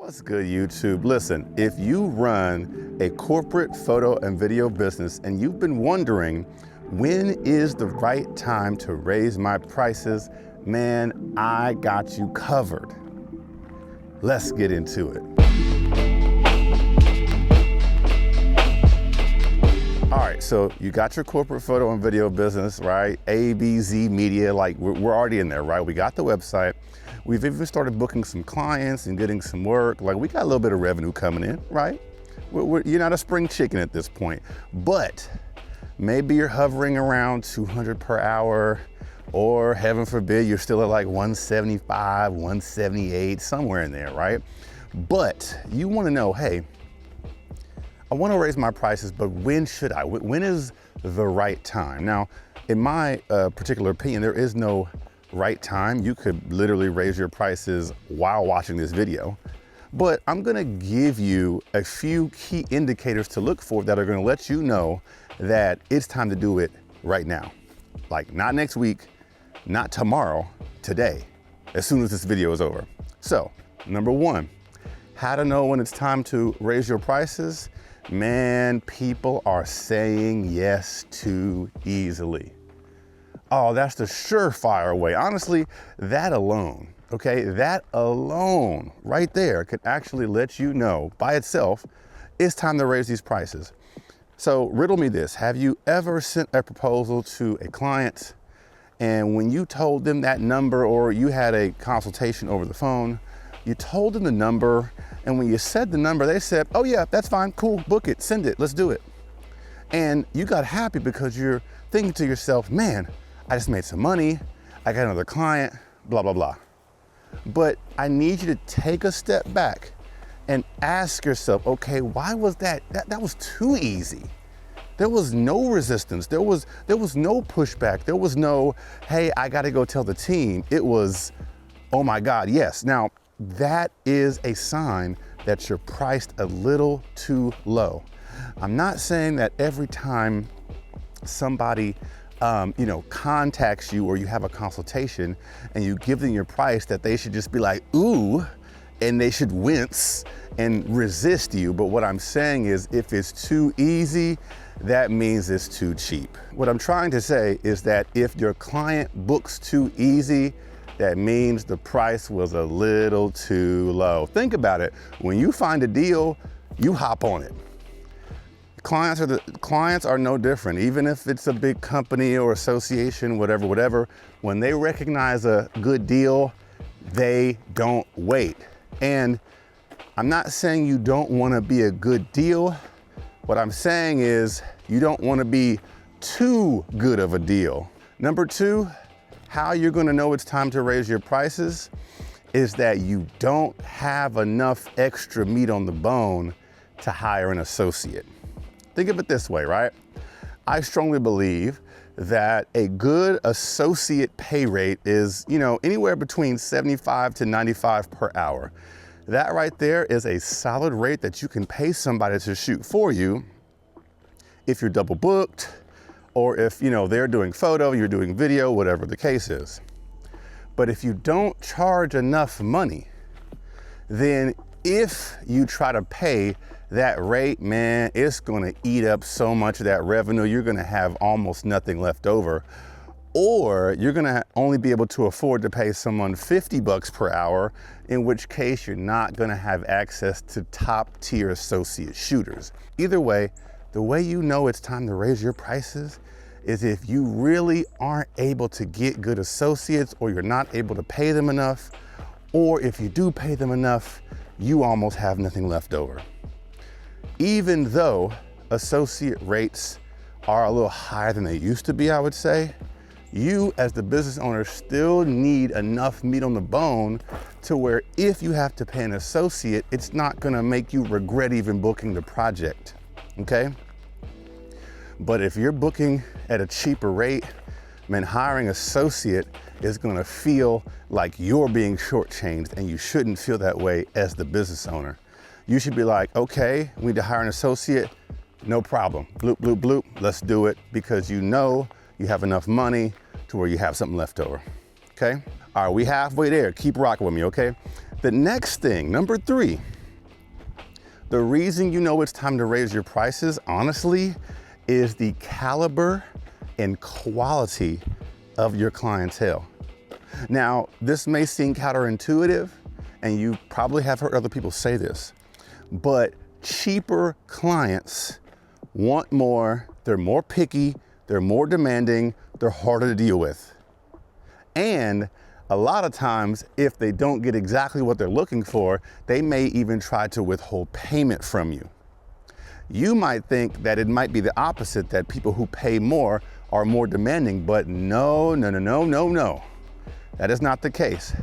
What's good, YouTube? Listen, if you run a corporate photo and video business and you've been wondering when is the right time to raise my prices, man, I got you covered. Let's get into it. All right, so you got your corporate photo and video business, right? ABZ Media, like we're already in there, right? We got the website. We've even started booking some clients and getting some work. Like we got a little bit of revenue coming in, right? You're not a spring chicken at this point, but maybe you're hovering around 200 per hour, or heaven forbid, you're still at like 175, 178, somewhere in there, right? But you wanna know, hey, I wanna raise my prices, but when should I? When is the right time? Now, in my particular opinion, there is no right time. You could literally raise your prices while watching this video, but I'm gonna give you a few key indicators to look for that are gonna let you know that it's time to do it right now. Like not next week, not tomorrow, today, as soon as this video is over. So, number one, how to know when it's time to raise your prices? Man, people are saying yes too easily. Oh, that's the surefire way. Honestly, that alone, okay, that alone right there could actually let you know by itself it's time to raise these prices. So riddle me this, have you ever sent a proposal to a client and when you told them that number or you had a consultation over the phone, you told them the number, and when you said the number, they said, oh yeah, that's fine, cool, book it, send it, let's do it. And you got happy because you're thinking to yourself, man, I just made some money, I got another client, blah, blah, blah. But I need you to take a step back and ask yourself, okay, why was that was too easy. There was no resistance, there was no pushback, there was no, hey, I gotta go tell the team. It was, oh my God, yes. Now, that is a sign that you're priced a little too low. I'm not saying that every time somebody contacts you or you have a consultation and you give them your price that they should just be like, ooh, and they should wince and resist you. But what I'm saying is if it's too easy, that means it's too cheap. What I'm trying to say is that if your client books too easy, that means the price was a little too low. Think about it. When you find a deal, you hop on it. Clients are no different. Even if it's a big company or association, whatever, when they recognize a good deal, they don't wait. And I'm not saying you don't want to be a good deal. What I'm saying is you don't want to be too good of a deal. Number two, how you're going to know it's time to raise your prices is that you don't have enough extra meat on the bone to hire an associate. Think of it this way, right? I strongly believe that a good associate pay rate is, anywhere between 75 to 95 per hour. That right there is a solid rate that you can pay somebody to shoot for you if you're double booked, or if they're doing photo, you're doing video, whatever the case is. But if you don't charge enough money, then if you try to pay that rate, man, it's gonna eat up so much of that revenue, you're gonna have almost nothing left over. Or you're gonna only be able to afford to pay someone 50 bucks per hour, in which case you're not gonna have access to top tier associate shooters. Either way, the way you know it's time to raise your prices is if you really aren't able to get good associates, or you're not able to pay them enough, or if you do pay them enough, you almost have nothing left over. Even though associate rates are a little higher than they used to be, I would say, you as the business owner still need enough meat on the bone to where if you have to pay an associate, it's not gonna make you regret even booking the project, okay? But if you're booking at a cheaper rate, man, hiring associate is gonna feel like you're being shortchanged, and you shouldn't feel that way as the business owner. You should be like, okay, we need to hire an associate, no problem, bloop, bloop, bloop, let's do it, because you have enough money to where you have something left over, okay? All right, we halfway there, keep rocking with me, okay? The next thing, number three, The reason you know it's time to raise your prices, honestly, is the caliber and quality of your clientele. Now, this may seem counterintuitive, and you probably have heard other people say this, but cheaper clients want more, they're more picky, they're more demanding, they're harder to deal with. And a lot of times, if they don't get exactly what they're looking for, they may even try to withhold payment from you. You might think that it might be the opposite, that people who pay more are more demanding, but no. That is not the case.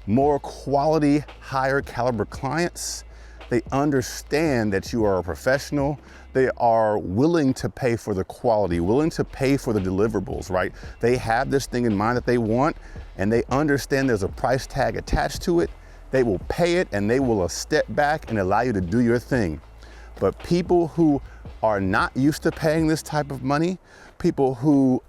More quality, higher caliber clients, they understand that you are a professional. They are willing to pay for the quality, willing to pay for the deliverables, right? They have this thing in mind that they want, and they understand there's a price tag attached to it. They will pay it, and they will step back and allow you to do your thing. But people who are not used to paying this type of money, people who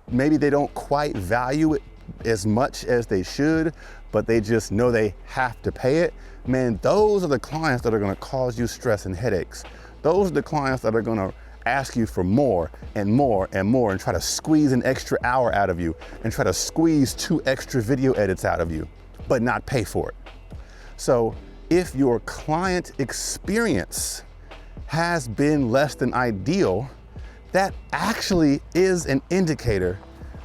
maybe they don't quite value it as much as they should, but they just know they have to pay it, man, those are the clients that are gonna cause you stress and headaches. Those are the clients that are gonna ask you for more and more and more and try to squeeze an extra hour out of you and try to squeeze 2 extra video edits out of you, but not pay for it. So if your client experience has been less than ideal, that actually is an indicator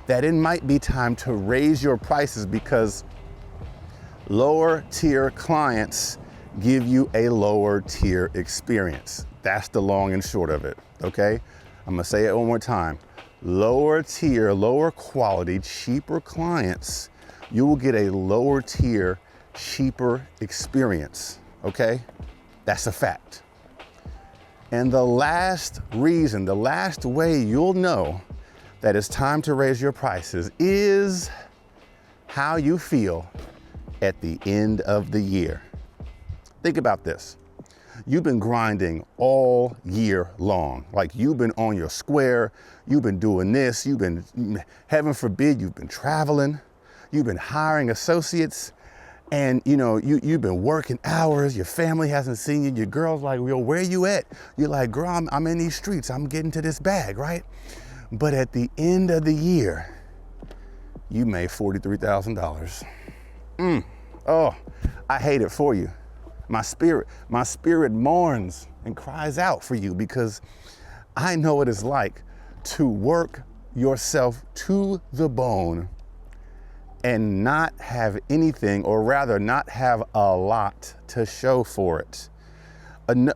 that it might be time to raise your prices, because lower tier clients give you a lower tier experience. That's the long and short of it, okay? I'm gonna say it one more time. Lower tier, lower quality, cheaper clients, you will get a lower tier, cheaper experience, okay? That's a fact. And the last reason, the last way you'll know that it's time to raise your prices is how you feel at the end of the year. Think about this. You've been grinding all year long. Like, you've been on your square, you've been doing this, you've been, heaven forbid, you've been traveling, you've been hiring associates, and you've been working hours, your family hasn't seen you, your girl's like, yo, where you at? You're like, girl, I'm in these streets, I'm getting to this bag, right? But at the end of the year, you made $43,000. Oh, I hate it for you. My spirit mourns and cries out for you, because I know what it's like to work yourself to the bone and not have anything, or rather not have a lot to show for it.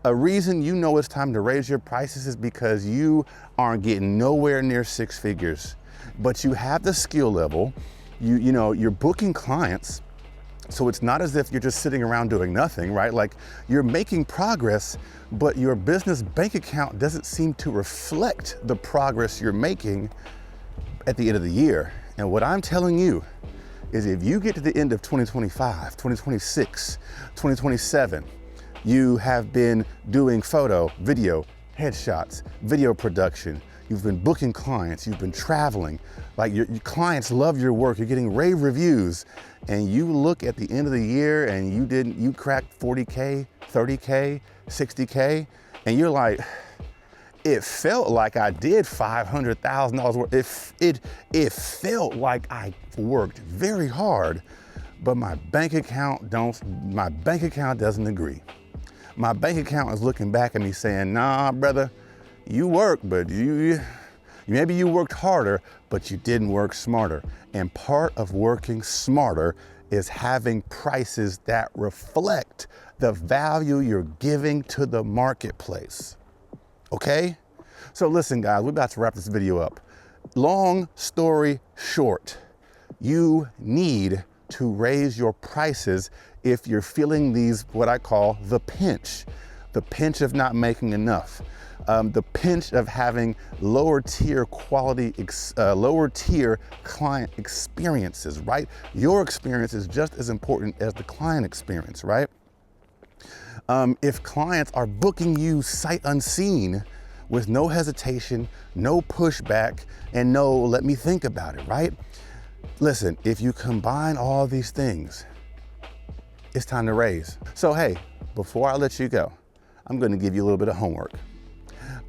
A reason you know it's time to raise your prices is because you aren't getting nowhere near 6 figures, but you have the skill level, you're booking clients, so it's not as if you're just sitting around doing nothing, right? Like, you're making progress, but your business bank account doesn't seem to reflect the progress you're making at the end of the year. And what I'm telling you is, if you get to the end of 2025, 2026, 2027, you have been doing photo, video, headshots, video production, you've been booking clients, you've been traveling, like your clients love your work, you're getting rave reviews, and you look at the end of the year and you cracked 40K, 30K, 60K, and you're like, it felt like I did $500,000 worth. It felt like I worked very hard, but my bank account doesn't agree. My bank account is looking back at me saying, nah, brother, you worked, but maybe you worked harder, but you didn't work smarter. And part of working smarter is having prices that reflect the value you're giving to the marketplace. Okay? So listen, guys, we're about to wrap this video up. Long story short, you need to raise your prices if you're feeling these, what I call the pinch of not making enough, the pinch of having lower tier quality, lower tier client experiences, right? Your experience is just as important as the client experience, right? If clients are booking you sight unseen with no hesitation, no pushback, and no, let me think about it, right? Listen, if you combine all these things, it's time to raise. So hey, before I let you go, I'm gonna give you a little bit of homework.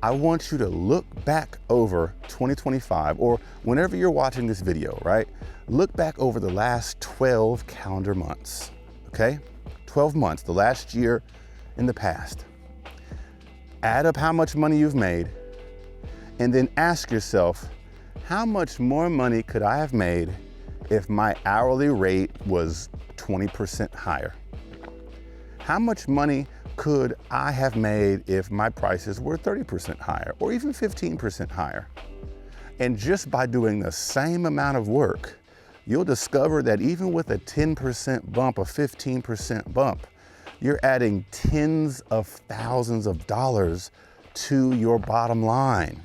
I want you to look back over 2025, or whenever you're watching this video, right? Look back over the last 12 calendar months, okay? 12 months, the last year in the past. Add up how much money you've made, and then ask yourself, how much more money could I have made if my hourly rate was 20% higher? How much money could I have made if my prices were 30% higher or even 15% higher? And just by doing the same amount of work, you'll discover that even with a 10% bump, a 15% bump, you're adding tens of thousands of dollars to your bottom line.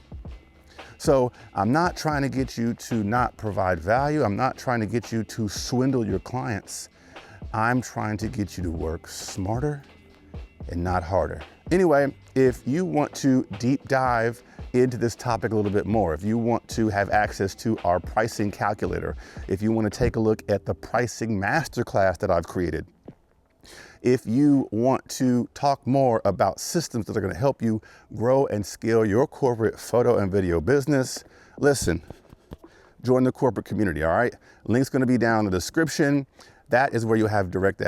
So I'm not trying to get you to not provide value. I'm not trying to get you to swindle your clients. I'm trying to get you to work smarter and not harder. Anyway, if you want to deep dive into this topic a little bit more, if you want to have access to our pricing calculator, if you want to take a look at the pricing masterclass that I've created, if you want to talk more about systems that are going to help you grow and scale your corporate photo and video business, listen, join the corporate community, all right? Link's going to be down in the description. That is where you'll have direct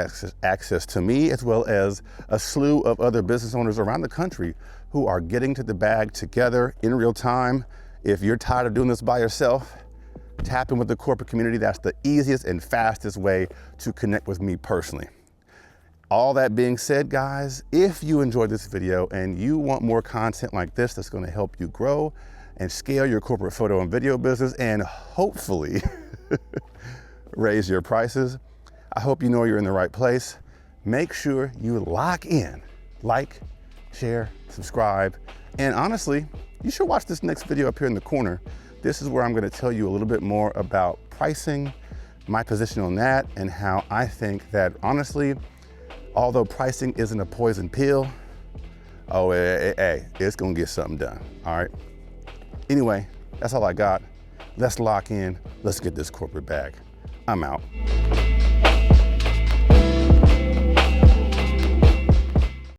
access to me, as well as a slew of other business owners around the country who are getting to the bag together in real time. If you're tired of doing this by yourself, tap in with the corporate community. That's the easiest and fastest way to connect with me personally. All that being said, guys, if you enjoyed this video and you want more content like this that's going to help you grow and scale your corporate photo and video business and hopefully raise your prices, I hope you know you're in the right place. Make sure you lock in, like, share, subscribe, and honestly, you should watch this next video up here in the corner. This is where I'm going to tell you a little bit more about pricing, my position on that, and how I think that honestly, although pricing isn't a poison pill, it's gonna get something done, all right? Anyway, that's all I got. Let's lock in. Let's get this corporate bag. I'm out.